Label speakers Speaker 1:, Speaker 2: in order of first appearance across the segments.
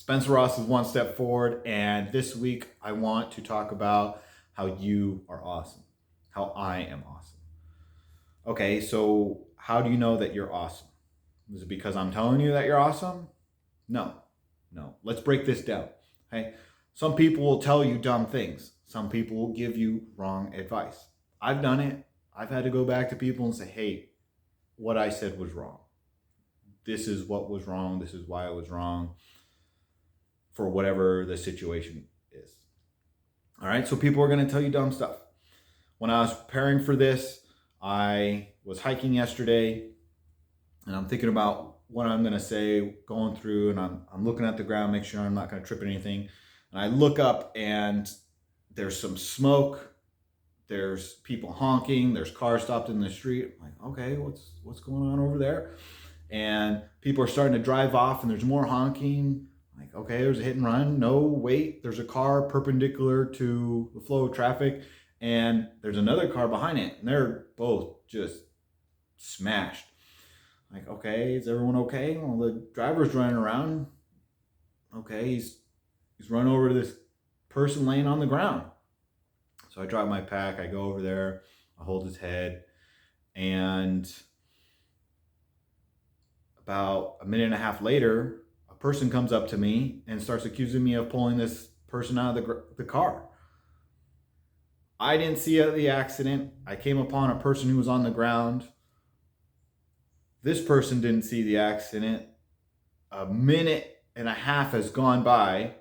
Speaker 1: Spencer Ross is one step forward, and this week I want to talk about how you are awesome, how I am awesome. Okay, so how do you know that you're awesome? Is it because I'm telling you that you're awesome? No, no. Let's break this down. Okay, some people will tell you dumb things. Some people will give you wrong advice. I've done it. I've had to go back to people and say, hey, what I said was wrong. This is what was wrong. This is why it was wrong, for whatever the situation is. All right, so people are going to tell you dumb stuff. When I was preparing for this, I was hiking yesterday and I'm thinking about what I'm going to say going through, and I'm looking at the ground, make sure I'm not going to trip anything. And I look up and there's some smoke, there's people honking, there's cars stopped in the street. I'm like, okay, what's going on over there? And people are starting to drive off and there's more honking. Like, okay, there's a hit and run. No, wait, there's a car perpendicular to the flow of traffic, and there's another car behind it, and they're both just smashed. Like, okay, is everyone okay? Well, the driver's running around. Okay, he's run over to this person laying on the ground. So I drop my pack, I go over there, I hold his head, and about a minute and a half later, a person comes up to me and starts accusing me of pulling this person out of the car. I didn't see the accident. I came upon a person who was on the ground. This person didn't see the accident. A minute and a half has gone by.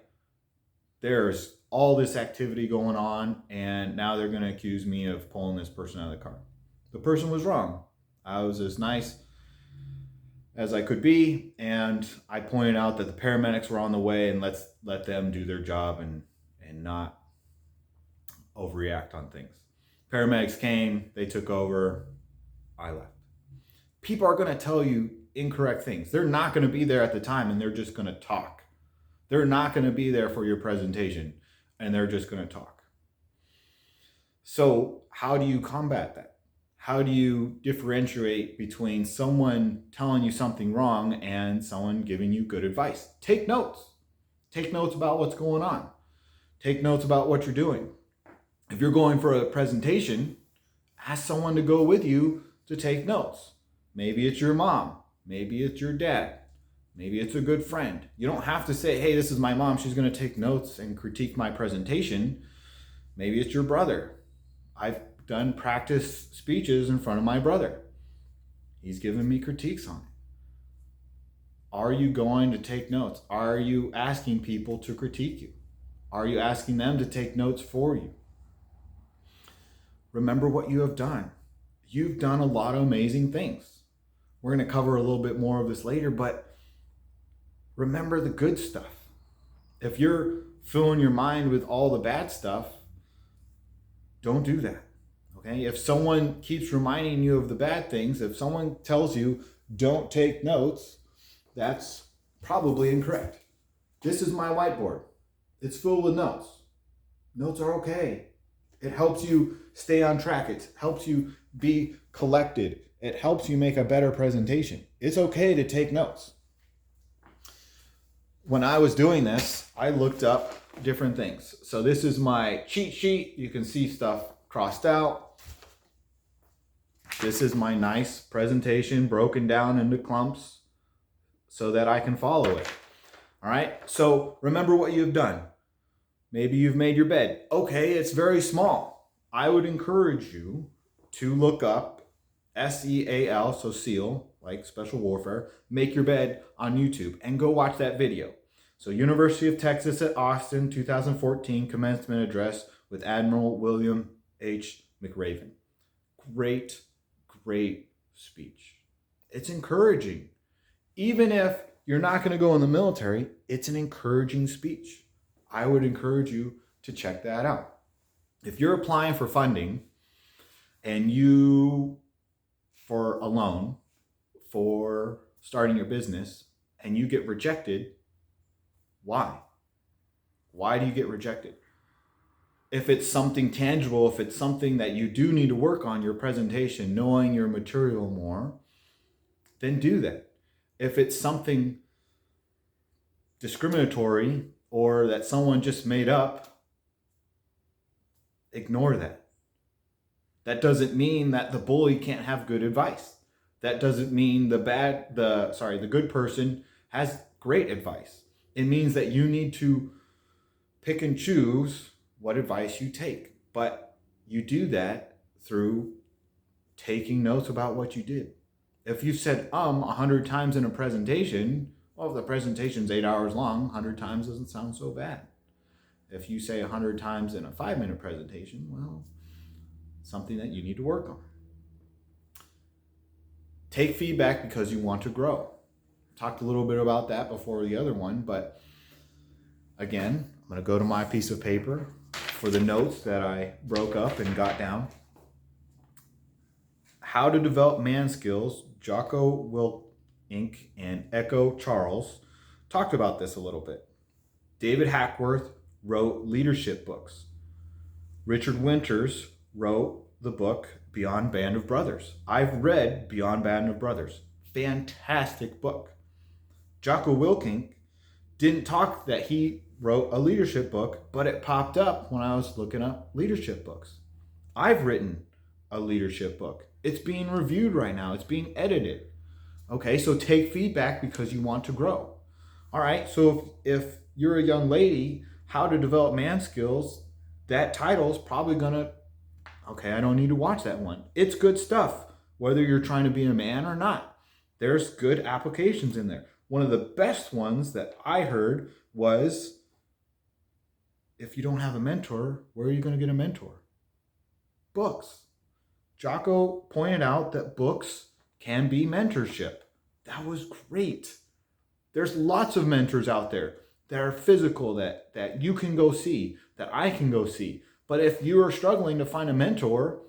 Speaker 1: There's all this activity going on, and now they're going to accuse me of pulling this person out of the car. The person was wrong. I was as nice as I could be, and I pointed out that the paramedics were on the way, and let's let them do their job and not overreact on things. Paramedics came, they took over, I left. People are going to tell you incorrect things. They're not going to be there at the time, and they're just going to talk. They're not going to be there for your presentation, and they're just going to talk. So how do you combat that? How do you differentiate between someone telling you something wrong and someone giving you good advice? Take notes. Take notes about what's going on. Take notes about what you're doing. If you're going for a presentation, ask someone to go with you to take notes. Maybe it's your mom. Maybe it's your dad. Maybe it's a good friend. You don't have to say, hey, this is my mom. She's going to take notes and critique my presentation. Maybe it's your brother. I've done practice speeches in front of my brother. He's given me critiques on it. Are you going to take notes? Are you asking people to critique you? Are you asking them to take notes for you? Remember what you have done. You've done a lot of amazing things. We're going to cover a little bit more of this later, but remember the good stuff. If you're filling your mind with all the bad stuff, don't do that. Okay? If someone keeps reminding you of the bad things, if someone tells you don't take notes, that's probably incorrect. This is my whiteboard. It's full with notes. Notes are okay. It helps you stay on track. It helps you be collected. It helps you make a better presentation. It's okay to take notes. When I was doing this, I looked up different things. So this is my cheat sheet. You can see stuff crossed out. This is my nice presentation broken down into clumps so that I can follow it. All right. So remember what you've done. Maybe you've made your bed. Okay, it's very small. I would encourage you to look up SEAL, so SEAL, like Special Warfare, Make Your Bed on YouTube, and go watch that video. So University of Texas at Austin, 2014 commencement address with Admiral William H. McRaven. Great speech. It's encouraging. Even if you're not going to go in the military, it's an encouraging speech. I would encourage you to check that out. If you're applying for funding and for a loan for starting your business and you get rejected, why? Why do you get rejected? If it's something tangible, if it's something that you do need to work on your presentation, knowing your material more, then do that. If it's something discriminatory or that someone just made up, ignore that. That doesn't mean that the bully can't have good advice. That doesn't mean the good person has great advice. It means that you need to pick and choose what advice you take. But you do that through taking notes about what you did. If you've said 100 times in a presentation, well, if the presentation's 8 hours long, 100 times doesn't sound so bad. If you say 100 times in a 5-minute presentation, well, something that you need to work on. Take feedback because you want to grow. Talked a little bit about that before the other one, but again, I'm going to go to my piece of paper for the notes that I broke up and got down. How to Develop Man Skills, Jocko Willink and Echo Charles talked about this a little bit. David Hackworth wrote leadership books. Richard Winters wrote the book Beyond Band of Brothers. I've read Beyond Band of Brothers. Fantastic book. Jocko Willink didn't talk that he wrote a leadership book, but it popped up when I was looking up leadership books. I've written a leadership book. It's being reviewed right now. It's being edited. Okay, so take feedback because you want to grow. All right, so if you're a young lady, How to Develop Man Skills, that title is probably gonna, okay, I don't need to watch that one. It's good stuff, whether you're trying to be a man or not. There's good applications in there. One of the best ones that I heard was, if you don't have a mentor, where are you going to get a mentor? Books. Jocko pointed out that books can be mentorship. That was great. There's lots of mentors out there that are physical, that you can go see, that I can go see. But if you are struggling to find a mentor,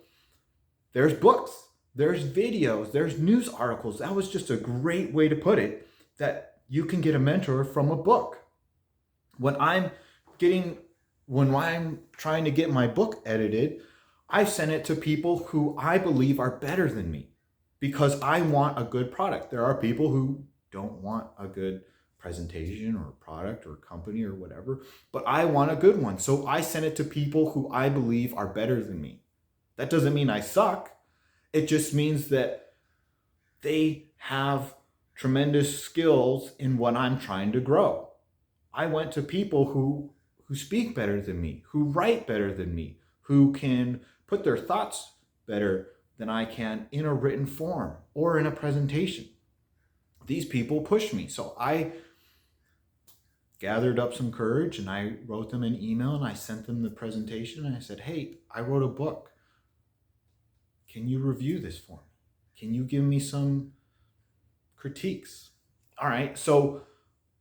Speaker 1: there's books, there's videos, there's news articles. That was just a great way to put it, that you can get a mentor from a book. When I'm trying to get my book edited, I send it to people who I believe are better than me because I want a good product. There are people who don't want a good presentation or product or company or whatever, but I want a good one. So I send it to people who I believe are better than me. That doesn't mean I suck. It just means that they have tremendous skills in what I'm trying to grow. I went to people who speak better than me, who write better than me, who can put their thoughts better than I can in a written form or in a presentation. These people push me. So I gathered up some courage and I wrote them an email and I sent them the presentation and I said, hey, I wrote a book. Can you review this for me? Can you give me some critiques? All right, so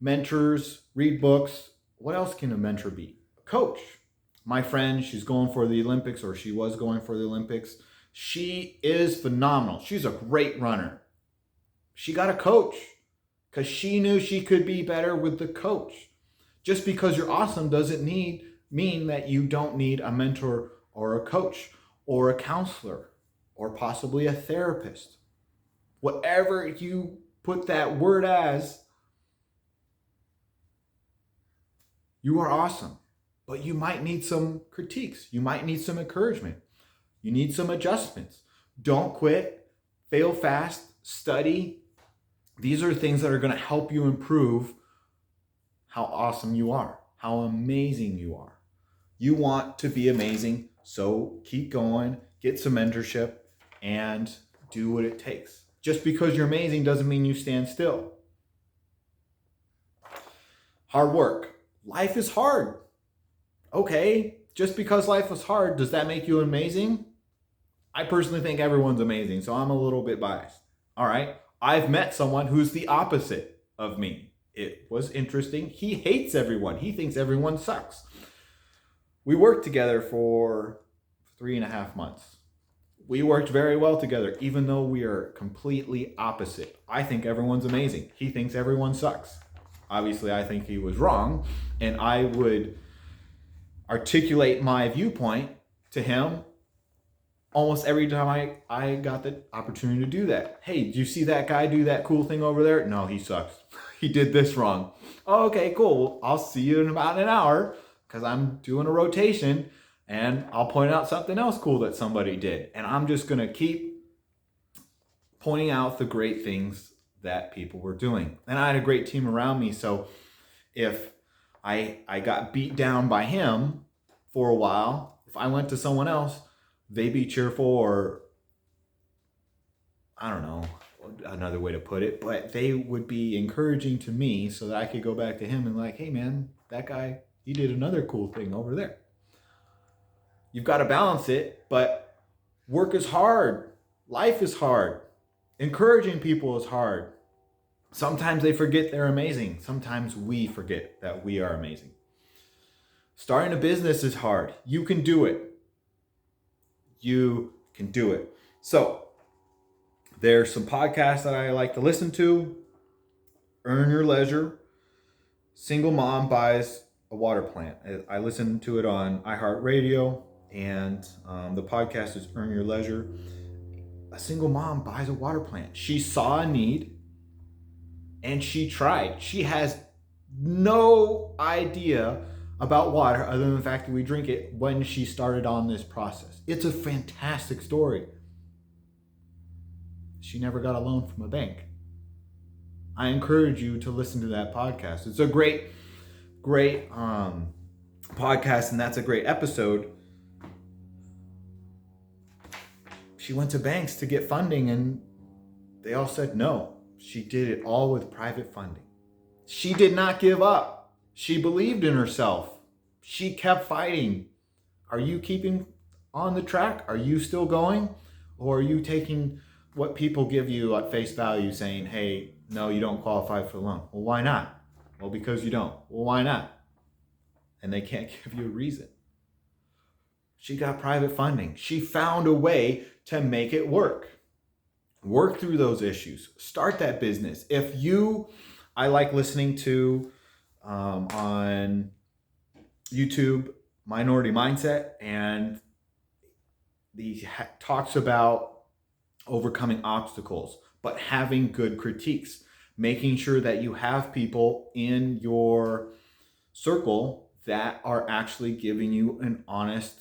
Speaker 1: mentors, read books. What else can a mentor be? A coach. My friend, she's going for the Olympics, or she was going for the Olympics. She is phenomenal. She's a great runner. She got a coach because she knew she could be better with the coach. Just because you're awesome doesn't mean that you don't need a mentor or a coach or a counselor or possibly a therapist. Whatever you put that word as, you are awesome. But you might need some critiques. You might need some encouragement. You need some adjustments. Don't quit. Fail fast. Study. These are things that are going to help you improve how awesome you are, how amazing you are. You want to be amazing, so keep going, get some mentorship, and do what it takes. Just because you're amazing doesn't mean you stand still. Hard work. Life is hard. Okay, just because life is hard, does that make you amazing? I personally think everyone's amazing, so I'm a little bit biased. All right, I've met someone who's the opposite of me. It was interesting. He hates everyone. He thinks everyone sucks. We worked together for 3.5 months. We worked very well together, even though we are completely opposite. I think everyone's amazing. He thinks everyone sucks. Obviously, I think he was wrong, and I would articulate my viewpoint to him almost every time I got the opportunity to do that. Hey, did you see that guy do that cool thing over there? No, he sucks. he did this wrong. Oh, okay, cool. I'll see you in about an hour because I'm doing a rotation and I'll point out something else cool that somebody did. And I'm just going to keep pointing out the great things that people were doing. And I had a great team around me. So if I got beat down by him for a while, if I went to someone else, they'd be cheerful, or I don't know another way to put it, but they would be encouraging to me so that I could go back to him and like, hey man, that guy, he did another cool thing over there. You've got to balance it, but work is hard. Life is hard. Encouraging people is hard. Sometimes they forget they're amazing. Sometimes we forget that we are amazing. Starting a business is hard. You can do it. You can do it. So, there's some podcasts that I like to listen to. Earn Your Leisure. Single Mom Buys a Water Plant. I listen to it on iHeartRadio, and the podcast is Earn Your Leisure. A single mom buys a water plant. She saw a need and she tried. She has no idea about water other than the fact that we drink it when she started on this process. It's a fantastic story. She never got a loan from a bank. I encourage you to listen to that podcast. It's a great podcast, and that's a great episode. She went to banks to get funding, and they all said no. She did it all with private funding. She did not give up. She believed in herself. She kept fighting. Are you keeping on the track? Are you still going? Or are you taking what people give you at face value, saying, hey, no, you don't qualify for the loan? Well, why not? Well, because you don't. Well, why not? And they can't give you a reason. She got private funding. She found a way to make it work. Work through those issues. Start that business. I like listening to on YouTube, Minority Mindset, and he talks about overcoming obstacles, but having good critiques, making sure that you have people in your circle that are actually giving you an honest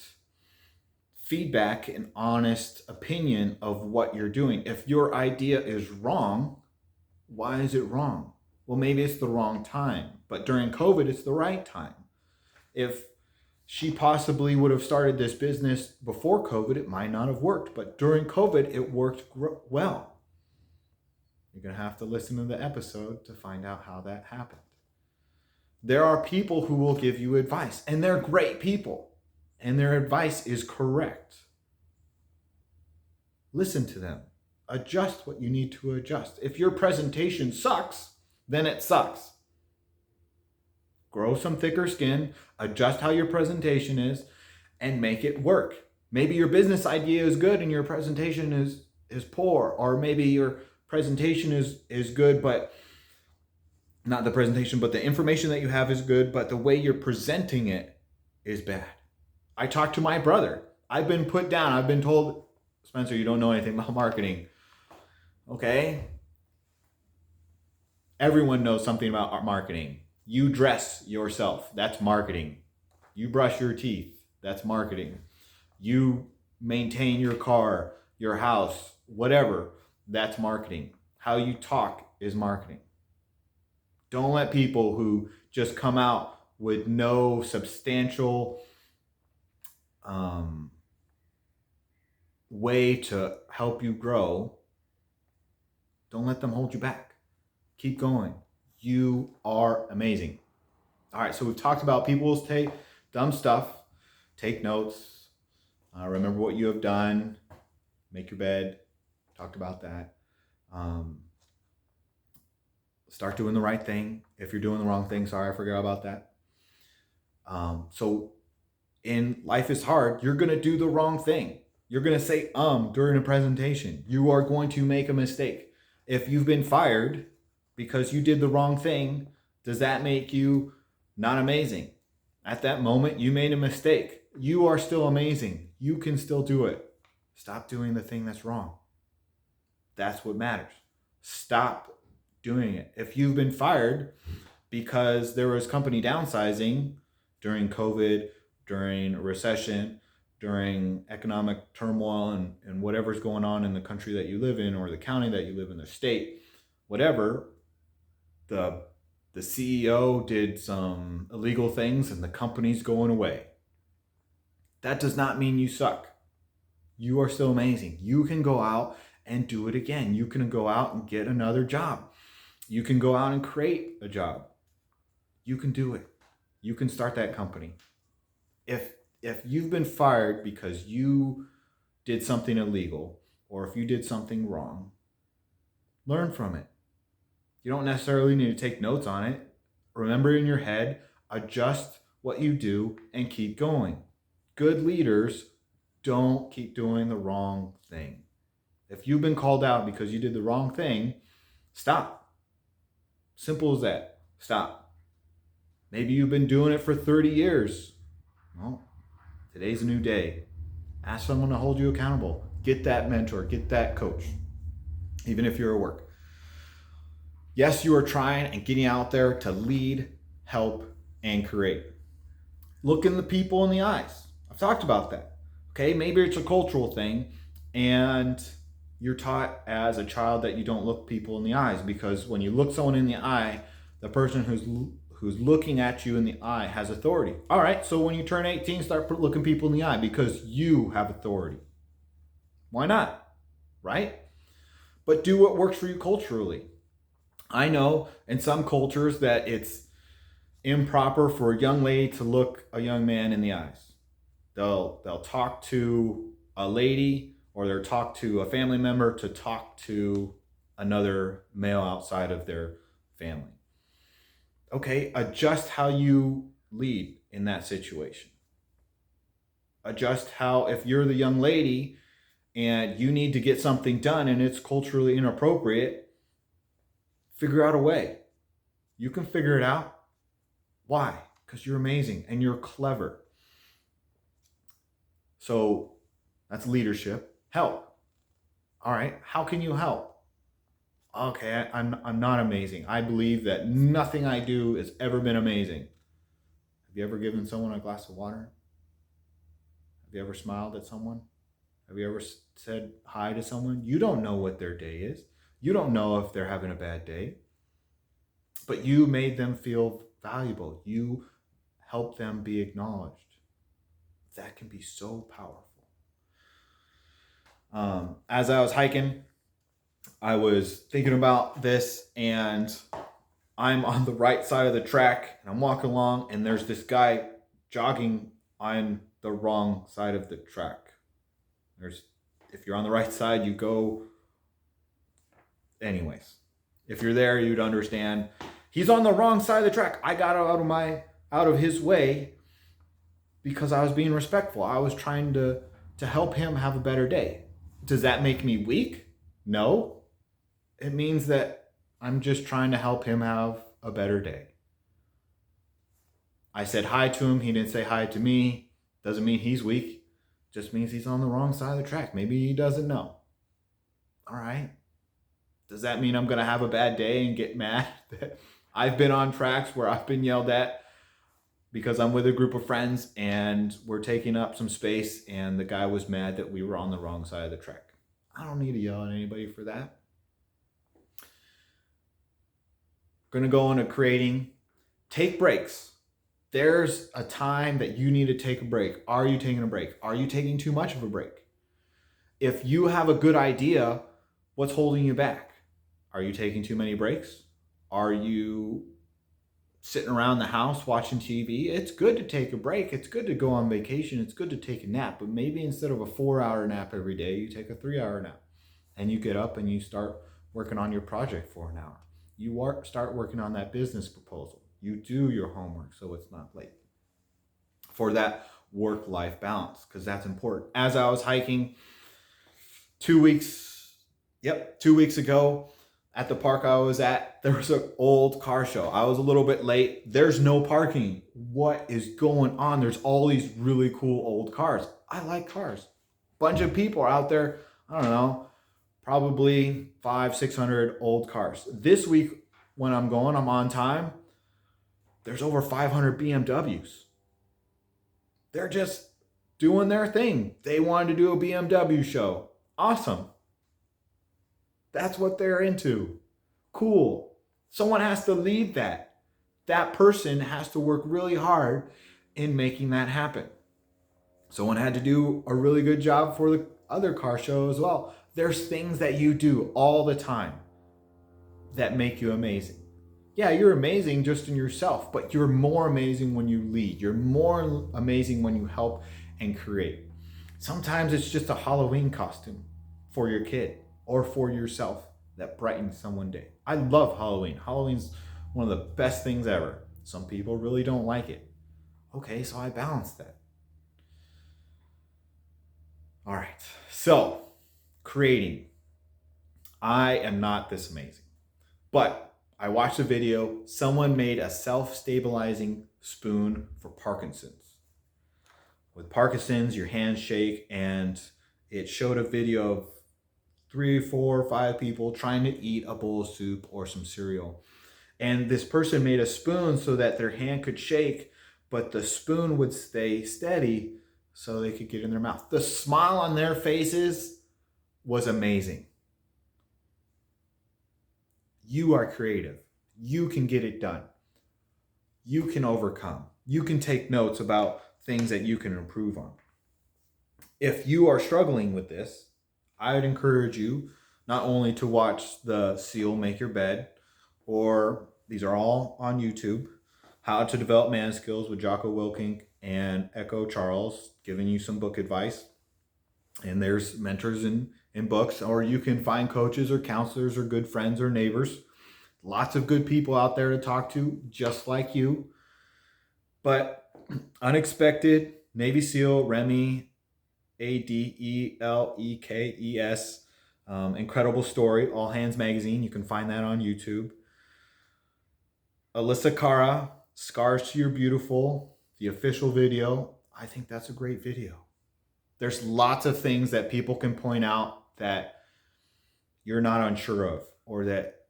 Speaker 1: feedback, an honest opinion of what you're doing. If your idea is wrong, why is it wrong? Well, maybe it's the wrong time, but during COVID, it's the right time. If she possibly would have started this business before COVID, it might not have worked, but during COVID, it worked well. You're going to have to listen to the episode to find out how that happened. There are people who will give you advice, and they're great people, and their advice is correct. Listen to them. Adjust what you need to adjust. If your presentation sucks, then it sucks. Grow some thicker skin, adjust how your presentation is, and make it work. Maybe your business idea is good and your presentation is poor, or maybe your presentation is good, but not the presentation, but the information that you have is good, but the way you're presenting it is bad. I talked to my brother. I've been put down. I've been told, Spencer, you don't know anything about marketing. Okay? Everyone knows something about marketing. You dress yourself. That's marketing. You brush your teeth. That's marketing. You maintain your car, your house, whatever. That's marketing. How you talk is marketing. Don't let people who just come out with no substantial way to help you grow, don't let them hold you back. Keep going. You are amazing. All right, so we've talked about people take dumb stuff, take notes, remember what you have done, make your bed, talked about that. Start doing the right thing. If you're doing the wrong thing, sorry, I forgot about that. So in life is hard, you're going to do the wrong thing. You're going to say during a presentation. You are going to make a mistake. If you've been fired because you did the wrong thing, does that make you not amazing? At that moment, you made a mistake. You are still amazing. You can still do it. Stop doing the thing that's wrong. That's what matters. Stop doing it. If you've been fired because there was company downsizing during COVID, during a recession, during economic turmoil, and whatever's going on in the country that you live in, or the county that you live in, the state, whatever, the CEO did some illegal things and the company's going away. That does not mean you suck. You are still amazing. You can go out and do it again. You can go out and get another job. You can go out and create a job. You can do it. You can start that company. If you've been fired because you did something illegal, or if you did something wrong, learn from it. You don't necessarily need to take notes on it. Remember in your head, adjust what you do, and keep going. Good leaders don't keep doing the wrong thing. If you've been called out because you did the wrong thing, stop. Simple as that. Stop. Maybe you've been doing it for 30 years. Well, today's a new day. Ask someone to hold you accountable. Get that mentor. Get that coach. Even if you're at work. Yes, you are trying and getting out there to lead, help, and create. Looking the people in the eyes. I've talked about that. Okay, maybe it's a cultural thing, and you're taught as a child that you don't look people in the eyes, because when you look someone in the eye, the person who's looking at you in the eye has authority. All right, so when you turn 18, start looking people in the eye because you have authority. Why not? Right? But do what works for you culturally. I know in some cultures that it's improper for a young lady to look a young man in the eyes. They'll talk to a lady, or they'll talk to a family member to talk to another male outside of their family. Okay, adjust how you lead in that situation. Adjust how, if you're the young lady and you need to get something done and it's culturally inappropriate, figure out a way. You can figure it out. Why? Because you're amazing and you're clever. So that's leadership. Help. All right, how can you help? Okay, I'm not amazing. I believe that nothing I do has ever been amazing. Have you ever given someone a glass of water? Have you ever smiled at someone? Have you ever said hi to someone? You don't know what their day is. You don't know if they're having a bad day. But you made them feel valuable. You helped them be acknowledged. That can be so powerful. As I was hiking, I was thinking about this, and I'm on the right side of the track, and I'm walking along, and there's this guy jogging on the wrong side of the track. If you're on the right side, you go. Anyways, if you're there, you'd understand. He's on the wrong side of the track. I got out of his way because I was being respectful. I was trying to help him have a better day. Does that make me weak? No. It means that I'm just trying to help him have a better day. I said hi to him. He didn't say hi to me. Doesn't mean he's weak. Just means he's on the wrong side of the track. Maybe he doesn't know. All right. Does that mean I'm going to have a bad day and get mad that I've been on tracks where I've been yelled at because I'm with a group of friends and we're taking up some space and the guy was mad that we were on the wrong side of the track? I don't need to yell at anybody for that. Going to go into creating. Take breaks. There's a time that you need to take a break. Are you taking a break? Are you taking too much of a break? If you have a good idea, what's holding you back? Are you taking too many breaks? Are you sitting around the house watching TV? It's good to take a break. It's good to go on vacation. It's good to take a nap. But maybe instead of a 4-hour nap every day, you take a 3-hour nap. And you get up and you start working on your project for an hour. You start working on that business proposal. You do your homework so it's not late. For that work-life balance, because that's important. As I was hiking 2 weeks ago at the park I was at, there was an old car show. I was a little bit late. There's no parking. What is going on? There's all these really cool old cars. I like cars. Bunch of people are out there, I don't know, probably 500-600 old cars. This week, when I'm going, I'm on time. There's over 500 BMWs. They're just doing their thing. They wanted to do a BMW show. Awesome. That's what they're into. Cool. Someone has to lead that. That person has to work really hard in making that happen. Someone had to do a really good job for the other car show as well. There's things that you do all the time that make you amazing. Yeah, you're amazing just in yourself, but you're more amazing when you lead. You're more amazing when you help and create. Sometimes it's just a Halloween costume for your kid or for yourself that brightens someone's day. I love Halloween. Halloween's one of the best things ever. Some people really don't like it. Okay, so I balance that. All right, so creating. I am not this amazing, but I watched a video. Someone made a self-stabilizing spoon for Parkinson's. With Parkinson's, your hands shake, and it showed a video of 3, 4, 5 people trying to eat a bowl of soup or some cereal. And this person made a spoon so that their hand could shake, but the spoon would stay steady so they could get in their mouth. The smile on their faces was amazing. You are creative. You can get it done. You can overcome. You can take notes about things that you can improve on. If you are struggling with this, I would encourage you not only to watch the Seal Make Your Bed, or these are all on YouTube, How to Develop Man Skills with Jocko Willink and Echo Charles, giving you some book advice. And there's mentors in books, or you can find coaches or counselors or good friends or neighbors. Lots of good people out there to talk to, just like you. But Unexpected, Navy SEAL, Remy, Adelekes, incredible story, All Hands Magazine. You can find that on YouTube. Alyssa Cara, Scars to Your Beautiful, the official video. I think that's a great video. There's lots of things that people can point out that you're not unsure of, or that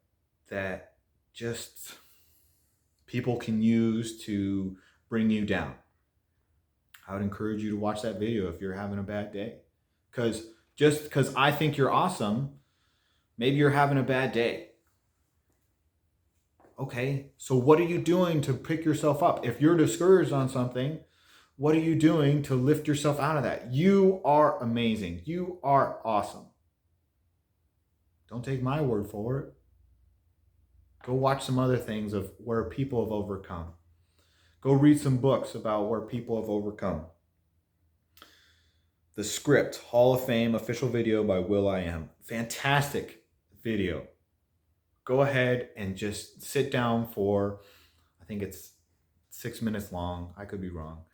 Speaker 1: just people can use to bring you down. I would encourage you to watch that video if you're having a bad day. Just because I think you're awesome, maybe you're having a bad day. Okay, so what are you doing to pick yourself up? If you're discouraged on something, what are you doing to lift yourself out of that? You are amazing. You are awesome. Don't take my word for it. Go watch some other things of where people have overcome. Go read some books about where people have overcome. The Script, Hall of Fame official video by will.i.am. Fantastic video. Go ahead and just sit down for, I think it's 6 minutes long. I could be wrong.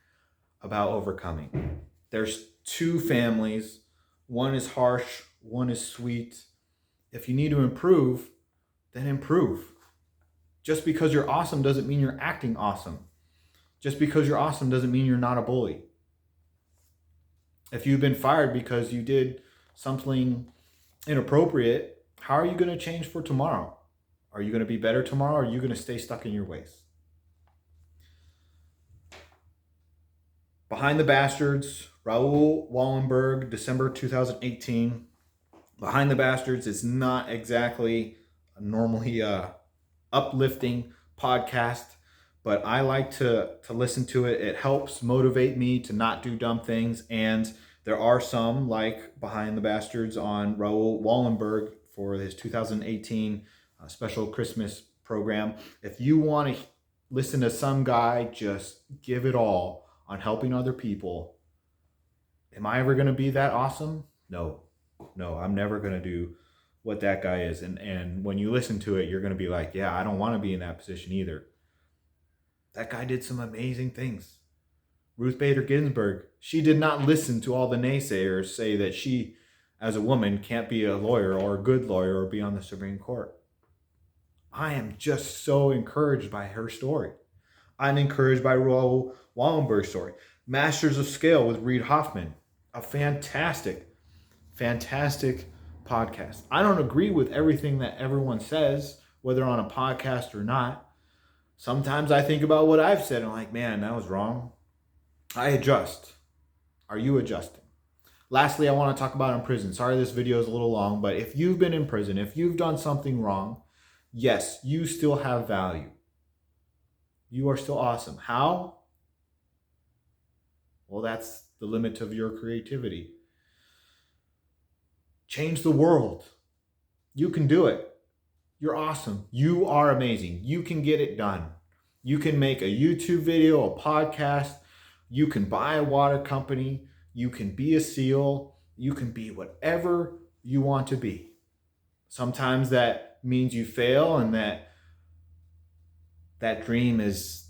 Speaker 1: About overcoming. There's 2 families. One is harsh, one is sweet. If you need to improve, then improve. Just because you're awesome doesn't mean you're acting awesome. Just because you're awesome doesn't mean you're not a bully. If you've been fired because you did something inappropriate, how are you going to change for tomorrow? Are you going to be better tomorrow, or are you going to stay stuck in your ways? Behind the Bastards, Raoul Wallenberg, December 2018. Behind the Bastards is not exactly normally uplifting podcast, but I like to listen to it. It helps motivate me to not do dumb things, and there are some, like Behind the Bastards on Raoul Wallenberg for his 2018 special Christmas program. If you want to listen to some guy just give it all on helping other people, am I ever going to be that awesome? No, I'm never going to do what that guy is. And when you listen to it, you're going to be like, yeah, I don't want to be in that position either. That guy did some amazing things. Ruth Bader Ginsburg, she did not listen to all the naysayers say that she, as a woman, can't be a lawyer or a good lawyer or be on the Supreme Court. I am just so encouraged by her story. I'm encouraged by Raoul Wallenberg's story. Masters of Scale with Reid Hoffman, a fantastic podcast. I don't agree with everything that everyone says, whether on a podcast or not. Sometimes I think about what I've said and I'm like, man, that was wrong. I adjust. Are you adjusting? Lastly, I want to talk about in prison. Sorry this video is a little long, but if you've been in prison, if you've done something wrong, yes, you still have value. You are still awesome. How? Well, that's the limit of your creativity. Change the world. You can do it. You're awesome. You are amazing. You can get it done. You can make a YouTube video, a podcast. You can buy a water company. You can be a SEAL. You can be whatever you want to be. Sometimes that means you fail and that dream is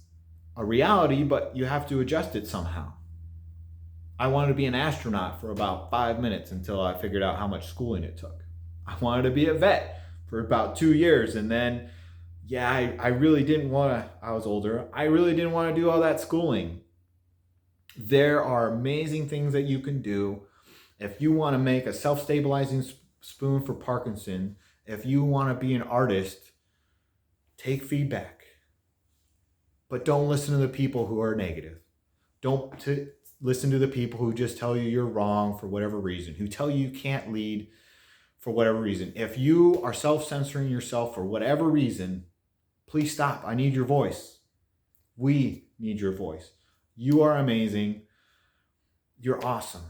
Speaker 1: a reality, but you have to adjust it somehow. I wanted to be an astronaut for about 5 minutes until I figured out how much schooling it took. I wanted to be a vet for about 2 years, and then, I really didn't want to, I was older, I really didn't want to do all that schooling. There are amazing things that you can do. If you want to make a self-stabilizing spoon for Parkinson, if you want to be an artist, take feedback. But don't listen to the people who are negative. Don't listen to the people who just tell you you're wrong for whatever reason, who tell you you can't lead for whatever reason. If you are self-censoring yourself for whatever reason, please stop. I need your voice. We need your voice. You are amazing. You're awesome.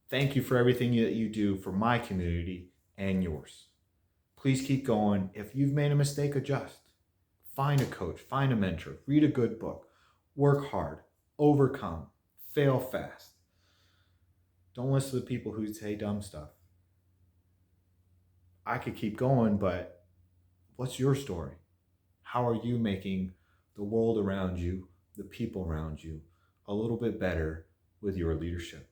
Speaker 1: Thank you for everything that you do for my community and yours. Please keep going. If you've made a mistake, adjust. Find a coach, find a mentor, read a good book, work hard, overcome, fail fast. Don't listen to the people who say dumb stuff. I could keep going, but what's your story? How are you making the world around you, the people around you, a little bit better with your leadership?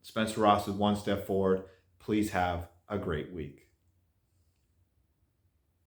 Speaker 1: Spencer Ross is One Step Forward. Please have a great week.